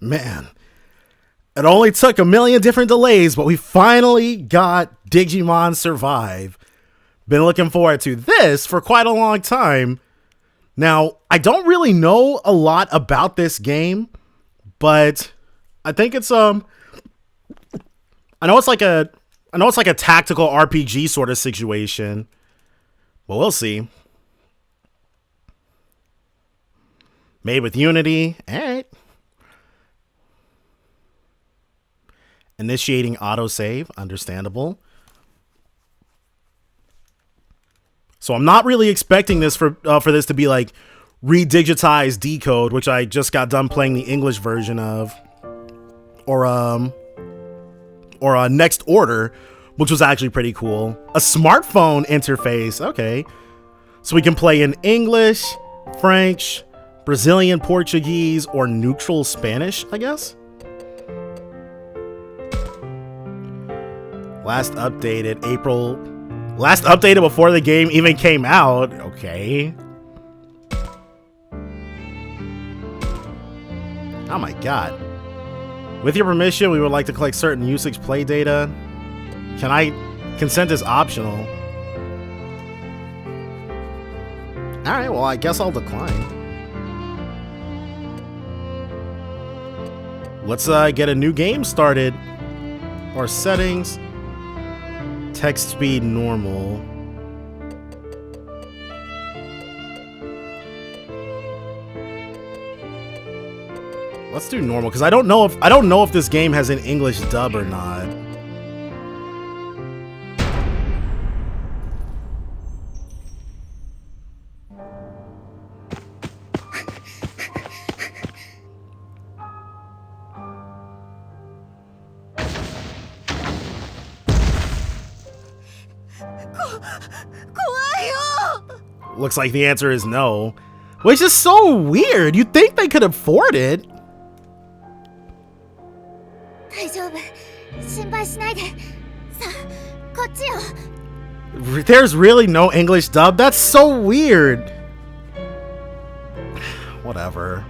Man, it only took a million different delays, but we finally got Digimon Survive. Been looking forward to this for quite a long time. Now, I don't really know a lot about this game, but I think it's I know it's like a tactical RPG sort of situation. But we'll see. Made with Unity. Alright. Initiating autosave. Understandable. So I'm not really expecting this for this to be like redigitized decode, which I just got done playing the English version of. Or Next Order, which was actually pretty cool. A smartphone interface. Okay. So we can play in English, French, Brazilian Portuguese, or neutral Spanish, I guess. Last updated before the game even came out. Okay. Oh my god. With your permission, we would like to collect certain usage play data. Consent is optional. Alright, well, I guess I'll decline. Let's get a new game started. Or settings. Text speed normal. Let's do normal, because I don't know if this game has an English dub or not. Looks like the answer is no, which is so weird. You'd think they could afford it. There's really no English dub? That's so weird. Whatever.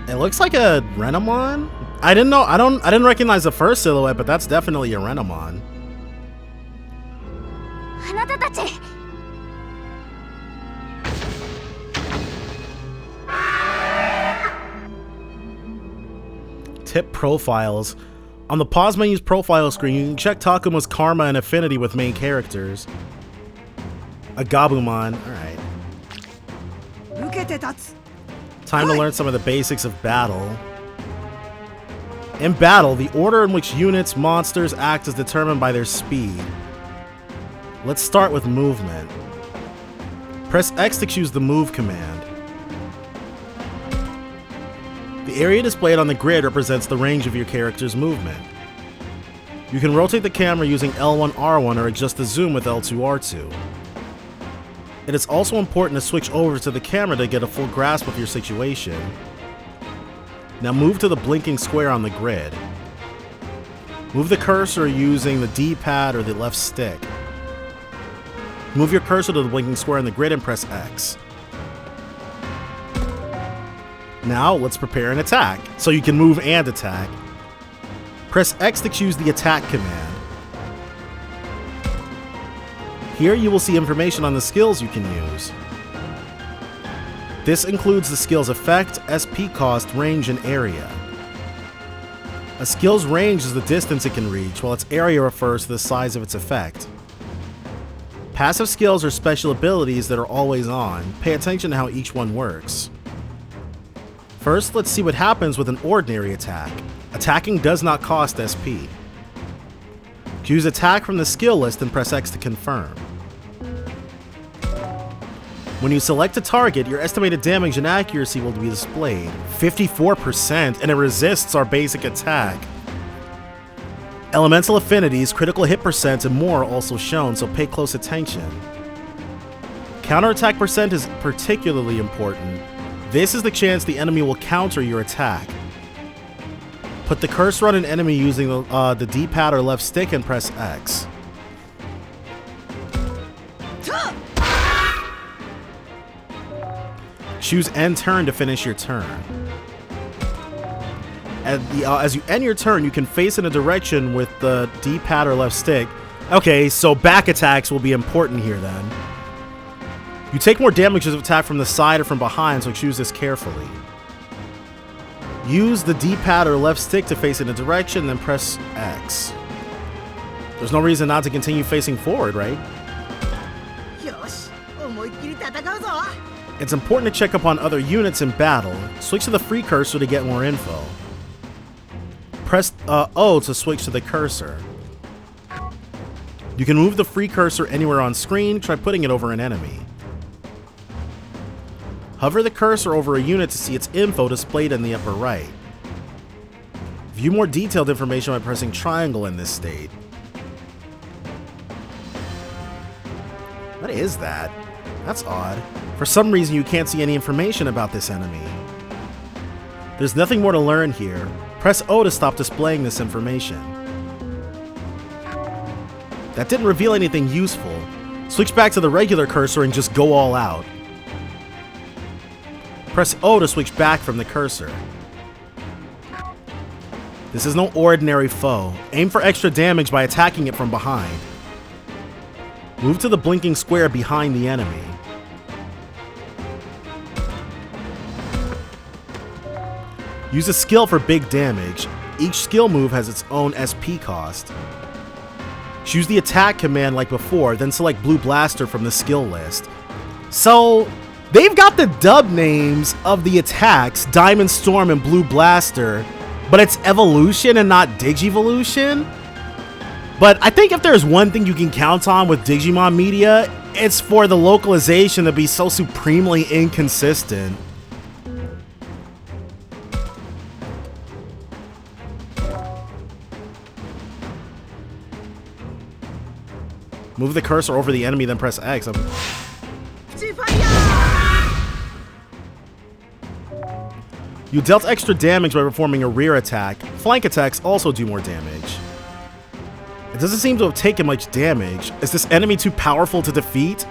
It looks like a Renamon. I didn't recognize the first silhouette, but that's definitely a Renamon. Tip profiles. On the pause menu's profile screen, you can check Takuma's karma and affinity with main characters. A Gabumon. Alright. Time to learn some of the basics of battle. In battle, the order in which units, monsters act is determined by their speed. Let's start with movement. Press X to choose the move command. The area displayed on the grid represents the range of your character's movement. You can rotate the camera using L1R1 or adjust the zoom with L2R2. It is also important to switch over to the camera to get a full grasp of your situation. Now move to the blinking square on the grid. Move the cursor using the D-pad or the left stick. Move your cursor to the blinking square on the grid and press X. Now let's prepare an attack, so you can move and attack. Press X to choose the attack command. Here you will see information on the skills you can use. This includes the skill's effect, SP cost, range, and area. A skill's range is the distance it can reach, while its area refers to the size of its effect. Passive skills are special abilities that are always on. Pay attention to how each one works. First, let's see what happens with an ordinary attack. Attacking does not cost SP. Choose attack from the skill list and press X to confirm. When you select a target, your estimated damage and accuracy will be displayed. 54%, and it resists our basic attack. Elemental affinities, critical hit percent, and more are also shown, so pay close attention. Counterattack percent is particularly important. This is the chance the enemy will counter your attack. Put the cursor on an enemy using the D-pad or left stick and press X. Choose end turn to finish your turn. As you end your turn, you can face in a direction with the D-pad or left stick. Okay, so back attacks will be important here then. You take more damage if attacked from the side or from behind, so choose this carefully. Use the D-pad or left stick to face in a direction, then press X. There's no reason not to continue facing forward, right? It's important to check up on other units in battle. Switch to the free cursor to get more info. Press O to switch to the cursor. You can move the free cursor anywhere on screen. Try putting it over an enemy. Hover the cursor over a unit to see its info displayed in the upper right. View more detailed information by pressing triangle in this state. What is that? That's odd. For some reason you can't see any information about this enemy. There's nothing more to learn here. Press O to stop displaying this information. That didn't reveal anything useful. Switch back to the regular cursor and just go all out. Press O to switch back from the cursor. This is no ordinary foe. Aim for extra damage by attacking it from behind. Move to the blinking square behind the enemy. Use a skill for big damage. Each skill move has its own SP cost. Choose the attack command like before, then select Blue Blaster from the skill list. So, they've got the dub names of the attacks, Diamond Storm and Blue Blaster, but it's evolution and not Digivolution? But I think if there's one thing you can count on with Digimon media, it's for the localization to be so supremely inconsistent. Move the cursor over the enemy, then press X. You dealt extra damage by performing a rear attack. Flank attacks also do more damage. It doesn't seem to have taken much damage. Is this enemy too powerful to defeat?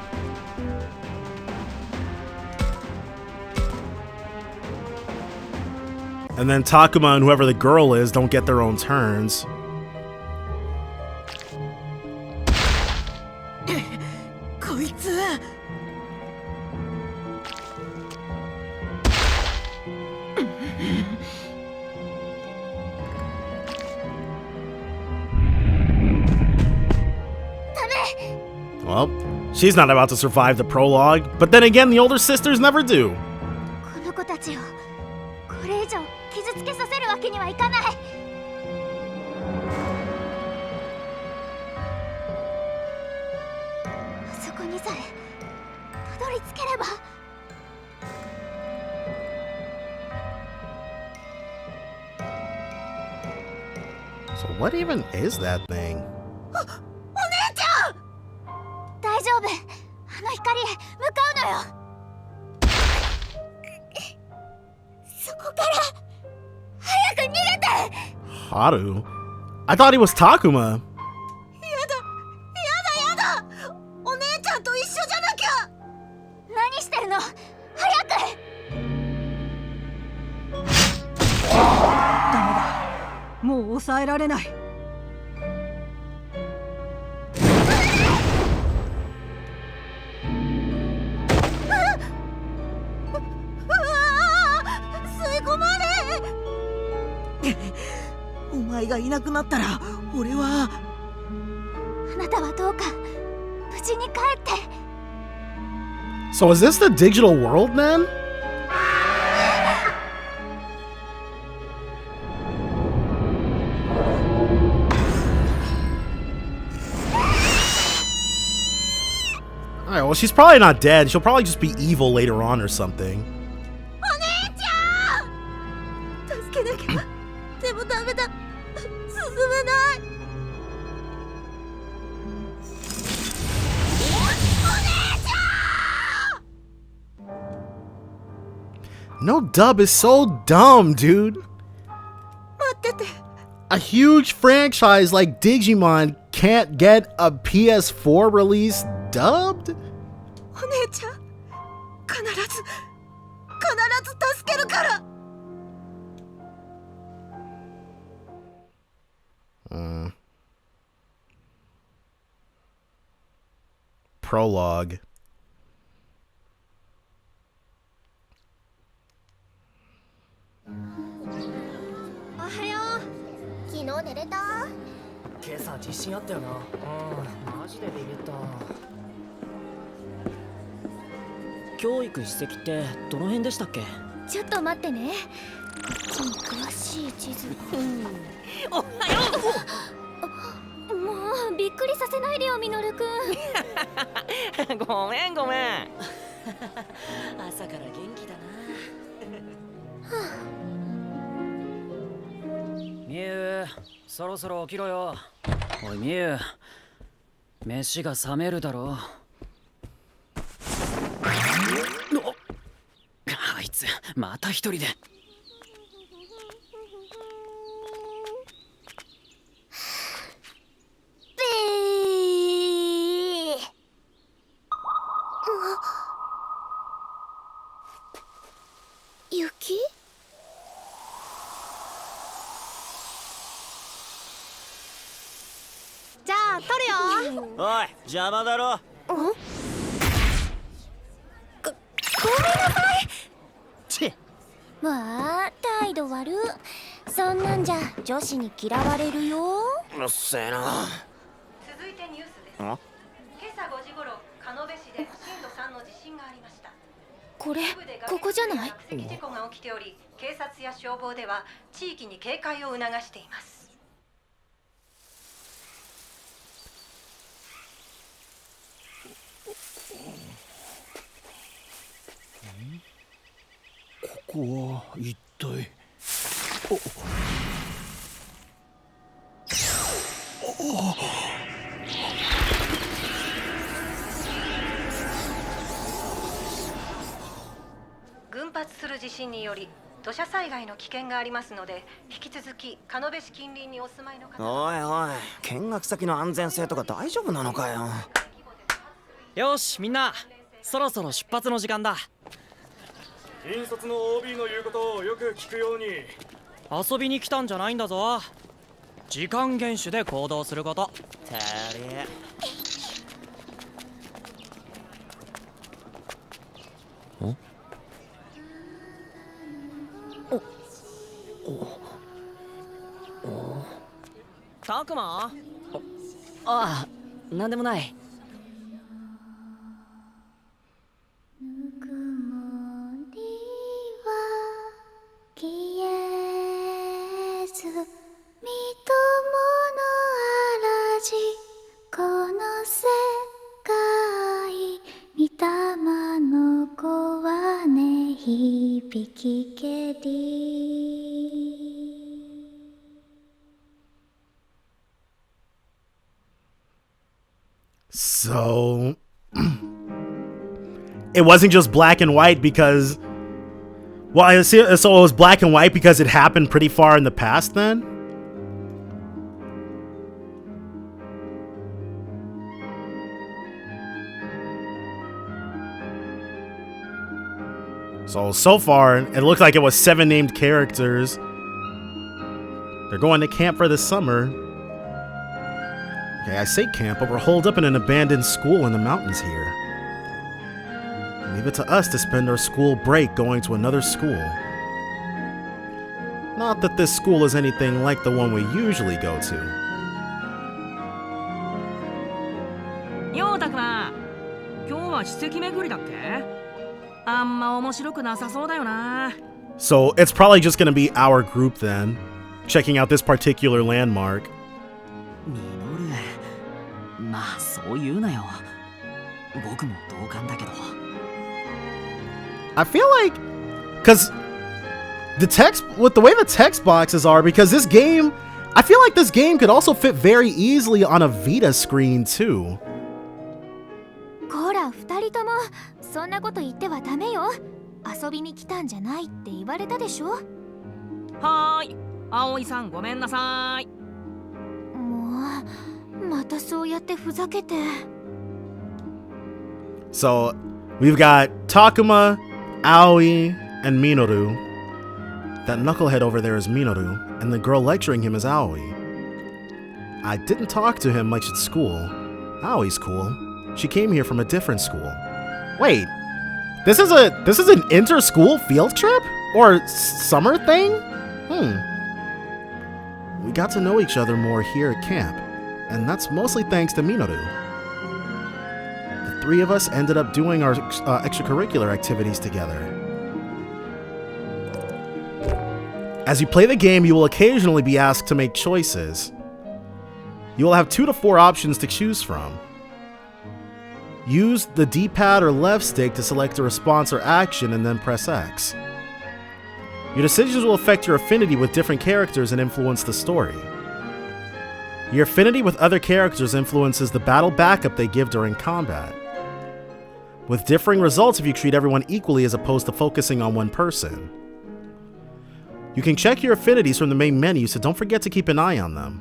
And then Takuma and whoever the girl is don't get their own turns. Well, she's not about to survive the prologue, but then again, the older sisters never do. So what even is that thing? Haru? I thought he was Takuma. So is this the digital world then? Alright, well she's probably not dead. She'll probably just be evil later on or something. No dub is so dumb, dude. A huge franchise like Digimon can't get a PS4 release dubbed? お姉ちゃん、必ず助けるから。Prologue. おはよう。昨日寝れた？今朝地震あったよな。マジでビビった。教育史跡ってどの辺でしたっけ？ちょっと待ってね。こっちに詳しい地図。おはよう。もうびっくりさせないでよ、ミノルくん。ごめん。朝から元気だな。みゆ、そろそろ起きろよ。おいみゆ、飯が冷めるだろ。あいつまた一人で。雪？じゃあ撮るよ。おい、邪魔だろ。ごめんなさい。ちわあ、態度悪。そんなんじゃ女子に嫌われるよ。うっせえな。続いてニュースです。今朝5時頃、鹿部市で震度3の地震がありました。これ、ここじゃない？落石事故が起きており、警察や消防では地域に警戒を促しています。ここは一体。群発する地震により土砂災害の危険がありますので、引き続き鹿部市近隣にお住まいの方。おいおい、見学先の安全性とか大丈夫なのかよ。よし、みんなそろそろ出発の時間だ。引率の OB の言うことをよく聞くように。遊びに来たんじゃないんだぞ。時間厳守で行動すること。てれ。たくま？ああ、なんでもない。ぬくもりは消えず、みともの嵐、この世界、みたまの子はね、響きけり。So it wasn't just black and white because, well, I see. So it was black and white because it happened pretty far in the past then? So far, it looked like it was 7 named characters. They're going to camp for the summer. Okay, I say camp, but we're holed up in an abandoned school in the mountains here. Leave it to us to spend our school break going to another school. Not that this school is anything like the one we usually go to. Yo, Takuma! 今日は史跡巡りだっけ？あんま面白くなさそうだよな。So it's probably just gonna be our group then, checking out this particular landmark. ミノル、まあそう言うなよ。僕も同感だけど。I feel like, cause the text, with the way the text boxes are, because this game, I feel like this game could also fit very easily on a Vita screen too. こら、2人ともそんなこと言ってはダメよ。遊びに来たんじゃないって言われたでしょ。はーい、葵さんごめんなさい。もうまたそうやってふざけて。 So, we've got Takuma, Aoi, and Minoru. That knucklehead over there is Minoru, and the girl lecturing him is Aoi. I didn't talk to him much at school. Aoi's cool. She came here from a different school. Wait, this is an inter-school field trip? Or summer thing? We got to know each other more here at camp, and that's mostly thanks to Minoru. The three of us ended up doing our extracurricular activities together. As you play the game, you will occasionally be asked to make choices. You will have 2 to 4 options to choose from. Use the D-pad or left stick to select a response or action and then press X. Your decisions will affect your affinity with different characters and influence the story. Your affinity with other characters influences the battle backup they give during combat, with differing results if you treat everyone equally as opposed to focusing on one person. You can check your affinities from the main menu, so don't forget to keep an eye on them.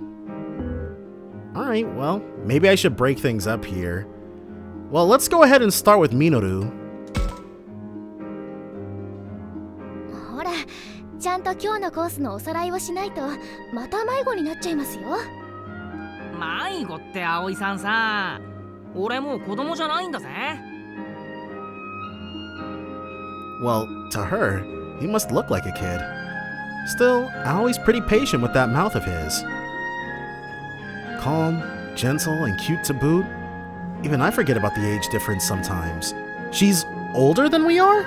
Alright, well, maybe I should break things up here. Well, let's go ahead and start with Minoru. ほら、ちゃんと今日のコースのおさらいをしないとまた迷子になっちゃいますよ。迷子って葵さんさ、俺もう子供じゃないんだぜ。Well, to her, he must look like a kid. Still, Aoi's pretty patient with that mouth of his. Calm, gentle, and cute to boot. Even I forget about the age difference sometimes. She's older than we are?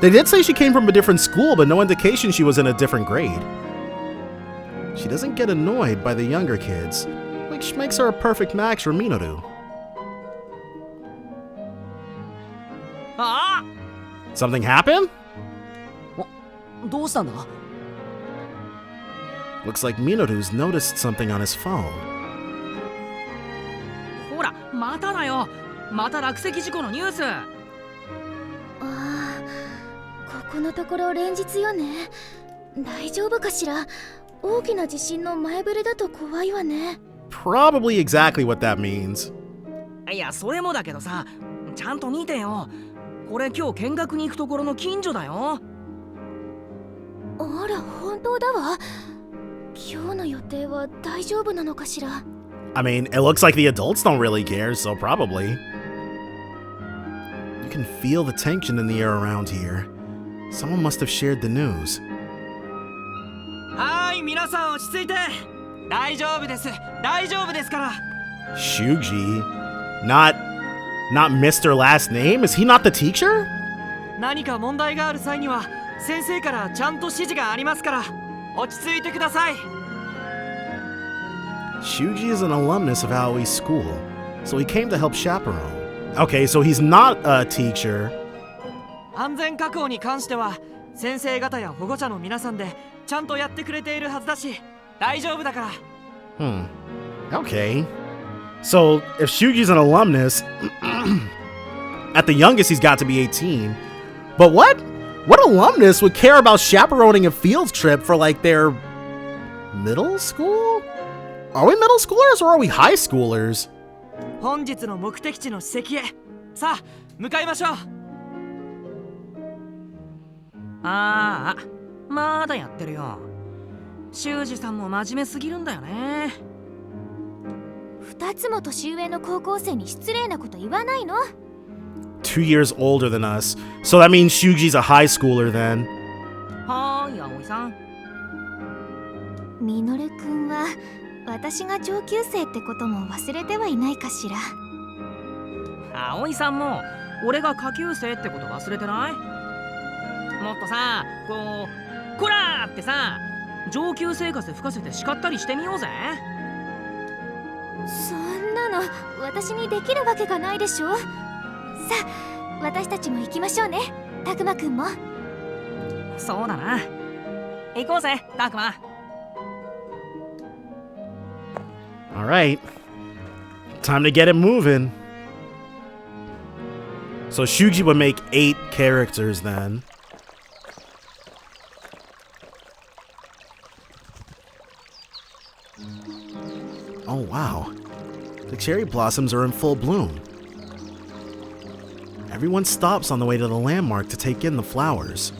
They did say she came from a different school, but no indication she was in a different grade. She doesn't get annoyed by the younger kids, which makes her a perfect match for Minoru. ああ、 Something happened? どうしたんだ？ Looks like Minoru's noticed something on his phone. ほら、まただよ。また落石事故のニュース。ああ、ここのところ連日よね。大丈夫かしら。大きな地震の前触れだと怖いわね。Probably exactly what that means. いや、それもだけどさ、ちゃんと見てよ。これ今日見学に行くところの近所だよ。あら、本当だわ。今日の予定は大丈夫なのかしら。I mean, it looks like the adults don't really care, so probably. You can feel the tension in the air around here. Someone must have shared the news. はーい、皆さん落ち着いて。大丈夫です。大丈夫ですから。Shuji? Not Mr. Last Name? Is he not the teacher? 何か問題がある際には先生からちゃんと指示がありますから、落ち着いてください。Shuji is an alumnus of Aoi's school, so he came to help chaperone. Okay, so he's not a teacher. 安全確保に関しては先生方や保護者の皆さんでちゃんとやってくれているはずだし、大丈夫だから。Okay. So, if Shuji's an alumnus, at the youngest he's got to be 18. But what alumnus would care about chaperoning a field trip for like their middle school? Are we middle schoolers or are we high schoolers? 本日の目的地の史跡へ、さあ向かいましょう。ああ、まだやってるよ。修二さんも真面目すぎるんだよね。2つも年上の高校生に失礼なこと言わないの。 2 years older than us. So that means Shuji's a high schooler then. はーい、葵さん。ミノル君は私が上級生ってことも忘れてはいないかしら。葵さんも俺が下級生ってこと忘れてない？もっとさ、こう、こらーってさ、上級生活吹かせて叱ったりしてみようぜ。そんなの私にできるわけがないでしょ。さあ、私たちも行きましょうね、たくまくんも。そうだな。行こうぜ、たくま。Alright. Time to get it moving. So Shuji would make 8 characters then. Oh wow, the cherry blossoms are in full bloom. Everyone stops on the way to the landmark to take in the flowers.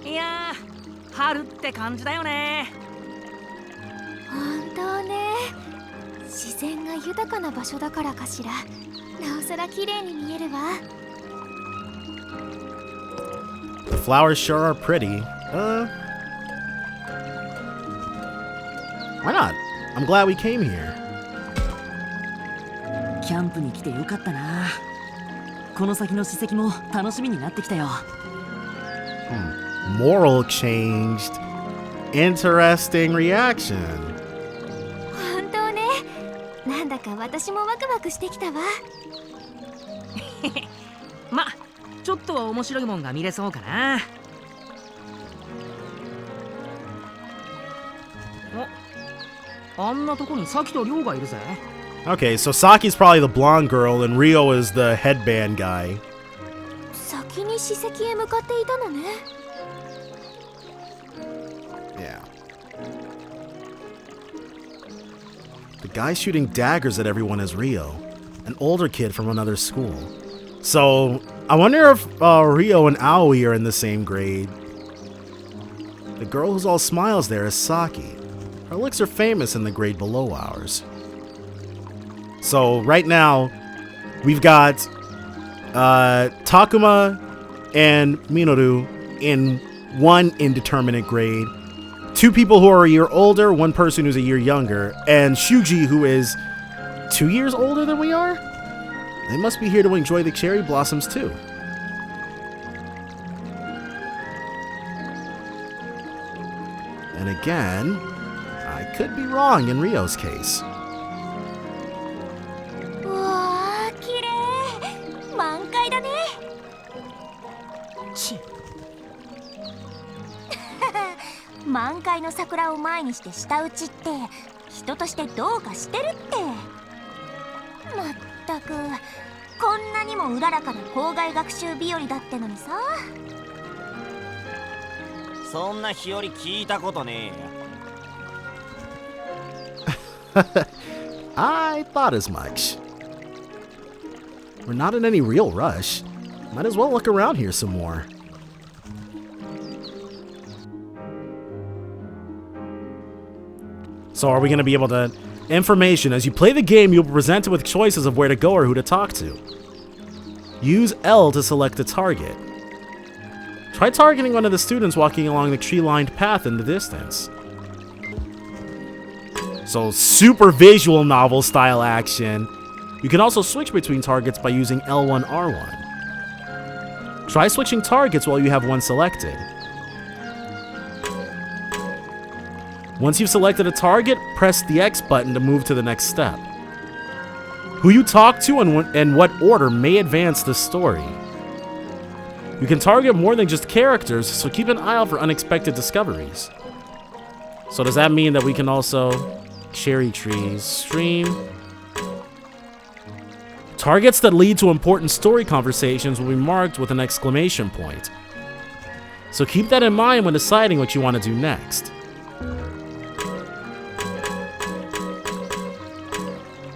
いやー、春って感じだよね。本当ね。自然が豊かな場所だからかしら。なおさら綺麗に見えるわ。The flowers sure are pretty. Why not? I'm glad we came here. キャンプに来てよかったな。この先の史跡も楽しみになってきたよ。Moral changed. Interesting reaction. 本当ね。なんだか私もワクワクしてきたわ。ま、ちょっとは面白いもんが見れそうかな。お、あんなとこにサキとリョウがいるぜ。Okay, so Saki's probably the blonde girl and Rio is the headband guy. 先に史跡へ向かっていたのね。Yeah. The guy shooting daggers at everyone is Rio, an older kid from another school. So, I wonder if Rio and Aoi are in the same grade. The girl who's all smiles there is Saki. Her looks are famous in the grade below ours. So, right now, we've got Takuma and Minoru in one indeterminate grade, two people who are a year older, one person who's a year younger, and Shuji, who is 2 years older than we are? They must be here to enjoy the cherry blossoms too. And again, I could be wrong in Rio's case. うわー、綺麗。満開だね。満開の桜を前にして舌打ちって人としてどうかしてるって。まったくこんなにもうららかな校外学習日和だってのにさ。そんな日和聞いたことねえよ。I thought as much. We're not in any real rush. Might as well look around here some more. So are we going to be able to... Information. As you play the game, you'll be presented with choices of where to go or who to talk to. Use L to select a target. Try targeting one of the students walking along the tree-lined path in the distance. So, super visual novel style action. You can also switch between targets by using L1, R1. Try switching targets while you have one selected. Once you've selected a target, press the X button to move to the next step. Who you talk to and what order may advance the story. You can target more than just characters, so keep an eye out for unexpected discoveries. So does that mean that we can also... Cherry trees, stream... Targets that lead to important story conversations will be marked with an exclamation point. So keep that in mind when deciding what you want to do next.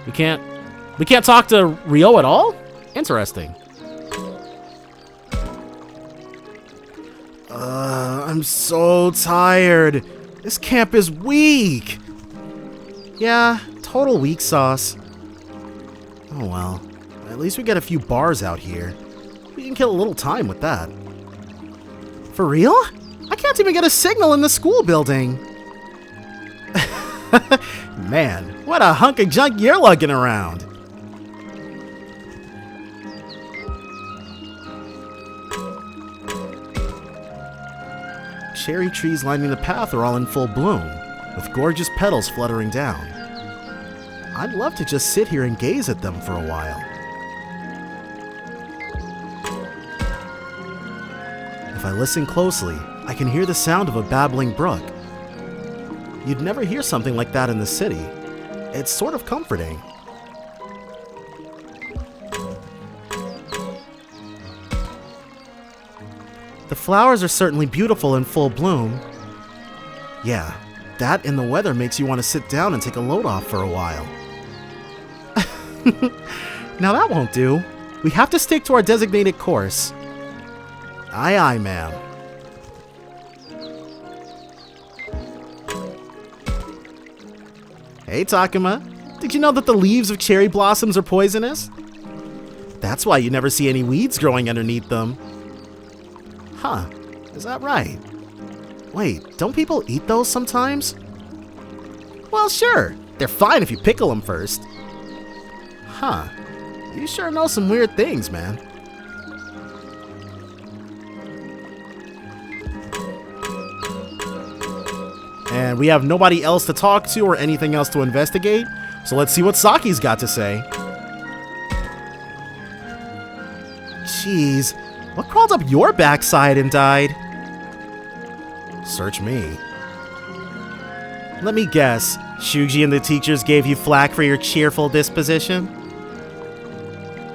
We can't talk to Rio at all? Interesting. I'm so tired. This camp is weak. Yeah, total weak sauce. Oh well, at least we get a few bars out here. We can kill a little time with that. For real? I can't even get a signal in the school building. Man, what a hunk of junk you're lugging around. Cherry trees lining the path are all in full bloom, with gorgeous petals fluttering down. I'd love to just sit here and gaze at them for a while. If I listen closely, I can hear the sound of a babbling brook. You'd never hear something like that in the city. It's sort of comforting. The flowers are certainly beautiful in full bloom. Yeah, that and the weather makes you want to sit down and take a load off for a while. Now that won't do. We have to stick to our designated course. Aye, aye, ma'am. Hey, Takuma. Did you know that the leaves of cherry blossoms are poisonous? That's why you never see any weeds growing underneath them. Huh, is that right? Wait, don't people eat those sometimes? Well, sure. They're fine if you pickle them first. Huh. You sure know some weird things, man. And we have nobody else to talk to or anything else to investigate, so let's see what Saki's got to say. Jeez, what crawled up your backside and died? Search me. Let me guess, Shuji and the teachers gave you flack for your cheerful disposition?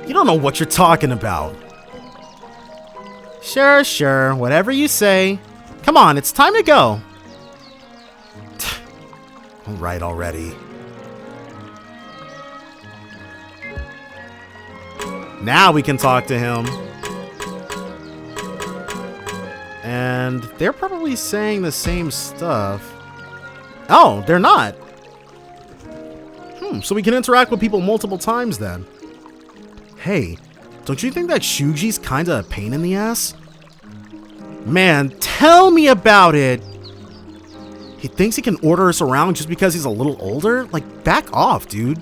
You don't know what you're talking about. Sure, whatever you say. Come on, it's time to go. Alright already. Now we can talk to him. And they're probably saying the same stuff. Oh, they're not. So we can interact with people multiple times then. Hey, don't you think that Shuji's kinda a pain in the ass? Man, tell me about it! He thinks he can order us around just because he's a little older? Like, back off, dude.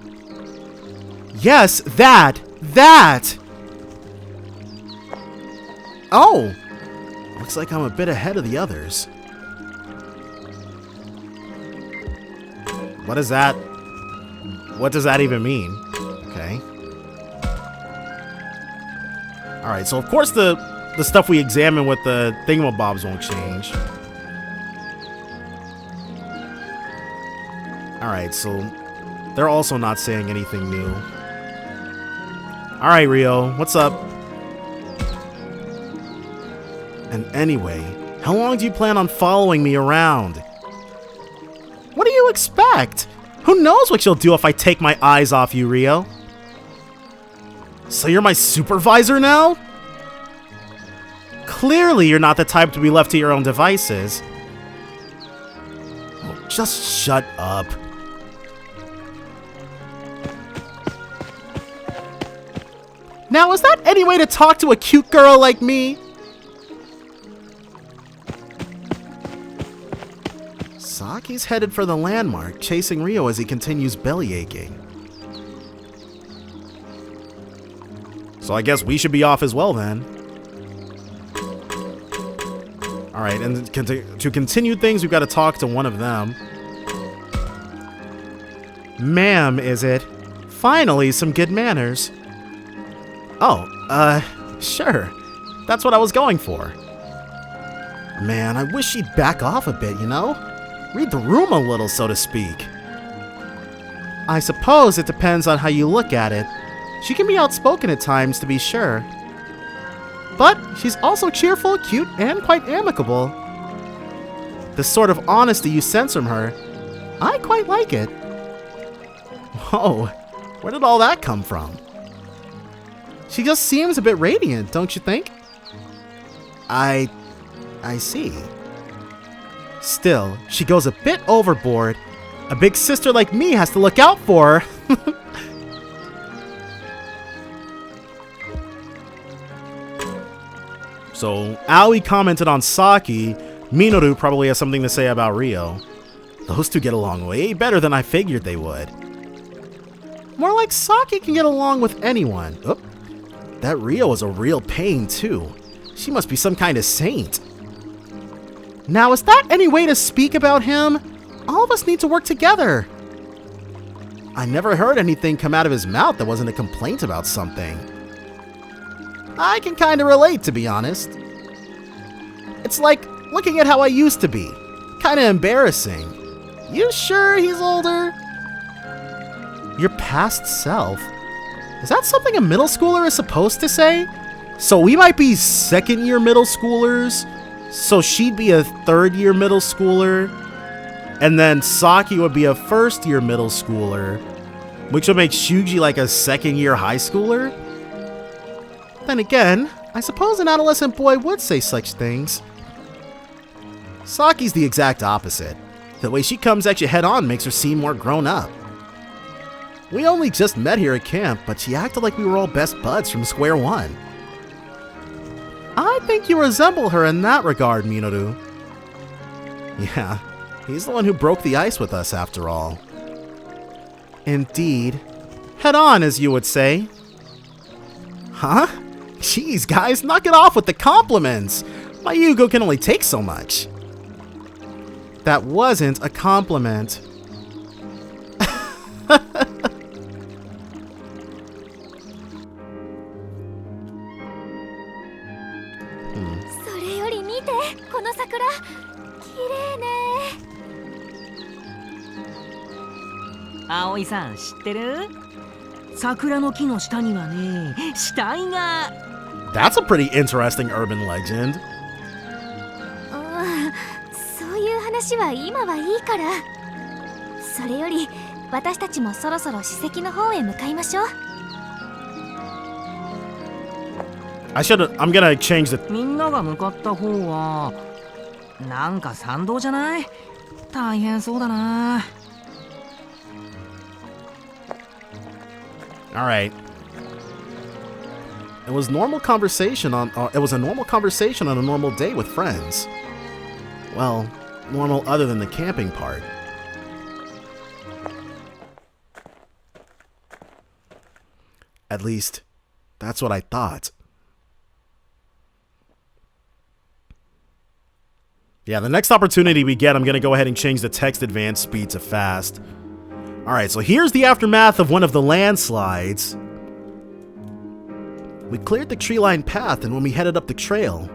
Yes, that! Oh! Looks like I'm a bit ahead of the others. What is that? What does that even mean? Okay. Alright, so of course the stuff we examine with the thingamabobs won't change. Alright, so they're also not saying anything new. Alright, Rio, what's up? And anyway, how long do you plan on following me around? What do you expect? Who knows what you'll do if I take my eyes off you, Rio? So you're my supervisor now? Clearly you're not the type to be left to your own devices. Oh, just shut up. Now, is that any way to talk to a cute girl like me? Saki's headed for the landmark, chasing Rio as he continues bellyaching. So I guess we should be off as well then. Alright, and to continue things, we've got to talk to one of them. Ma'am, is it? Finally, some good manners. Oh, sure. That's what I was going for. Man, I wish she'd back off a bit, you know? Read the room a little, so to speak. I suppose it depends on how you look at it. She can be outspoken at times, to be sure. But she's also cheerful, cute, and quite amicable. The sort of honesty you sense from her, I quite like it. Whoa, where did all that come from? She just seems a bit radiant, don't you think? I see. Still, she goes a bit overboard. A big sister like me has to look out for her. So, Aoi commented on Saki. Minoru probably has something to say about Rio. Those two get along way better than I figured they would. More like Saki can get along with anyone. Oop. That Rio is a real pain, too. She must be some kind of saint. Now, is that any way to speak about him? All of us need to work together. I never heard anything come out of his mouth that wasn't a complaint about something. I can kind of relate, to be honest. It's like looking at how I used to be. Kind of embarrassing. You sure he's older? Your past self? Is that something a middle schooler is supposed to say? So we might be second-year middle schoolers? So she'd be a third-year middle schooler? And then Saki would be a first-year middle schooler, which would make Shuji like a second-year high schooler? Then again, I suppose an adolescent boy would say such things. Saki's the exact opposite. The way she comes at you head-on makes her seem more grown up. We only just met here at camp, but she acted like we were all best buds from square one. I think you resemble her in that regard, Minoru. Yeah, he's the one who broke the ice with us, after all. Indeed. Head on, as you would say. Huh? Jeez, guys, knock it off with the compliments! My Yugo can only take so much. That wasn't a compliment. Aoi さん知ってる？桜の木の下にはね、死体が。That's a pretty interesting urban legend. そういう話は今はいいから。それより私たちもそろそろ史跡の方へ向かいましょう。I'm gonna change the... みんなが向かった方はなんか参道じゃない？大変そうだな。Alright. It was a normal conversation on a normal day with friends. Well, normal other than the camping part. At least, that's what I thought. Yeah, the next opportunity we get, I'm going to go ahead and change the text advance speed to fast. Alright, so here's the aftermath of one of the landslides. We cleared the tree-lined path, and when we headed up the trail...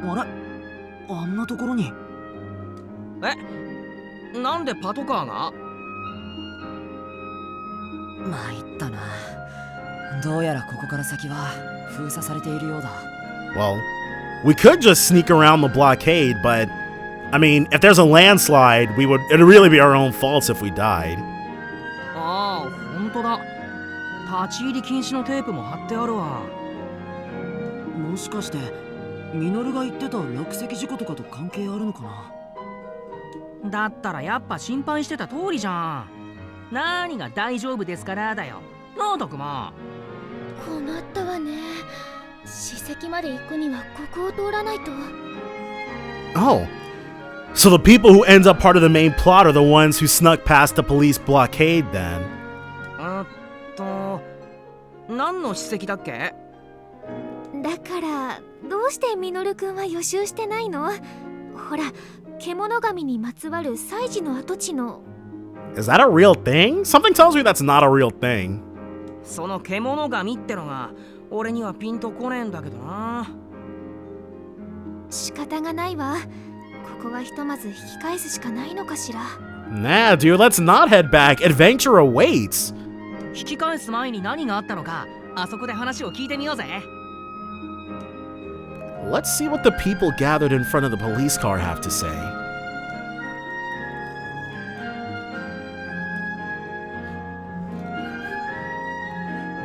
あれ？あんなところに。え？なんでパトカーが？参ったな。どうやらここから先は封鎖されているようだ。Well, we could just sneak around the blockade, but I mean, if there's a landslide, it'd really be our own faults if we died. ああ、本当だ。立ち入り禁止のテープも貼ってあるわ。もしかしてミノルが言ってた落石事故とかと関係あるのかな。だったらやっぱ心配してた通りじゃん。何が大丈夫ですからだよ。なあ、たくま。困ったわね。史跡まで行くにはここを通らないと。Oh. So the people who end up part of the main plot are the ones who snuck past the police blockade then. 何の史跡だっけ？だからどうしてミノルくんは予習してないの？ほら、獣神にまつわる祭事の跡地の。Is that a real thing? Something tells me that's not a real thing. その獣神ってのが俺にはピンとこねえんだけどな。仕方がないわ。ここはひとまず引き返すしかないのかしら。Nah, dude, let's not head back. Adventure awaits. 引き返す前に何があったのか、あそこで話を聞いてみようぜ。Let's see what the people gathered in front of the police car have to say.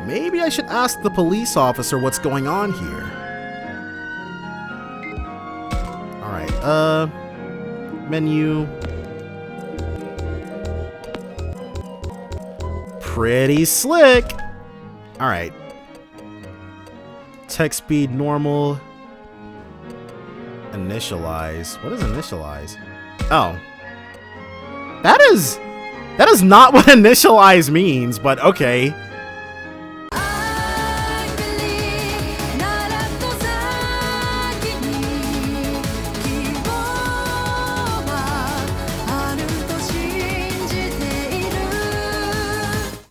Maybe I should ask the police officer what's going on here. Alright, menu. Pretty slick. Alright. Text speed normal. Initialize. What is initialize? Oh. That is not what initialize means, but okay.